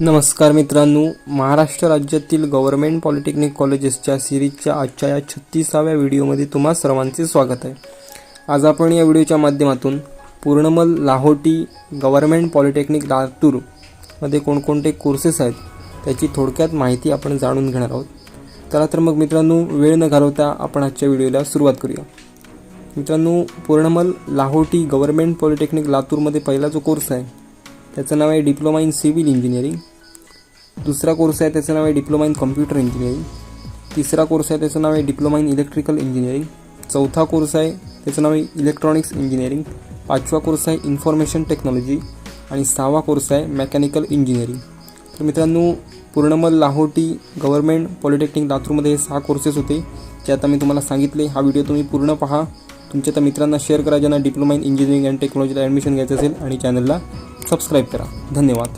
नमस्कार मित्रांनो, महाराष्ट्र राज्यातील गव्हर्नमेंट पॉलिटेक्निक कॉलेजेसच्या सिरीजच्या आजच्या या 36व्या व्हिडिओमध्ये तुम्हा सर्वांचे स्वागत आहे। आज आपण या व्हिडिओच्या माध्यमातून पूर्णमल लाहोटी गव्हर्नमेंट पॉलिटेक्निक लातूरमध्ये कोणकोणते कोर्सेस आहेत त्याची थोडक्यात माहिती आपण जाणून घेणार आहोत। चला तर मग मित्रांनो, वेळ न घालवता आपण आजच्या व्हिडिओला सुरुवात करूया। मित्रांनो, पूर्णमल लाहोटी गव्हर्नमेंट पॉलिटेक्निक लातूरमध्ये पहिला जो कोर्स आहे त्याचं नाव आहे डिप्लोमा इन सिव्हिल इंजिनिअरिंग। दुसरा कोर्स आहे त्याचं नाव आहे डिप्लोमा इन कम्प्युटर इंजिनिअरिंग। तिसरा कोर्स आहे त्याचं नाव आहे डिप्लोमा इन इलेक्ट्रिकल इंजिनिअरिंग। चौथा कोर्स आहे त्याचं नाव आहे इलेक्ट्रॉनिक्स इंजिनिअरिंग। पाचवा कोर्स आहे इन्फॉर्मेशन टेक्नॉलॉजी आणि सहावा कोर्स आहे मेकॅनिकल इंजिनिअरिंग। तर मित्रांनो, पूर्णमल लाहोटी गव्हर्नमेंट पॉलिटेक्निक लातूरमध्ये हे 6 कोर्सेस होते जे आता मी तुम्हाला सांगितले। हा व्हिडिओ तुम्ही पूर्ण पहा, तुमच्या त्या मित्रांना शेअर करा ज्यांना डिप्लोमा इन इंजिनिअरिंग अँड टेक्नॉलॉजीला ॲडमिशन घ्यायचं असेल, आणि चॅनलला सबस्क्राईब करा। धन्यवाद।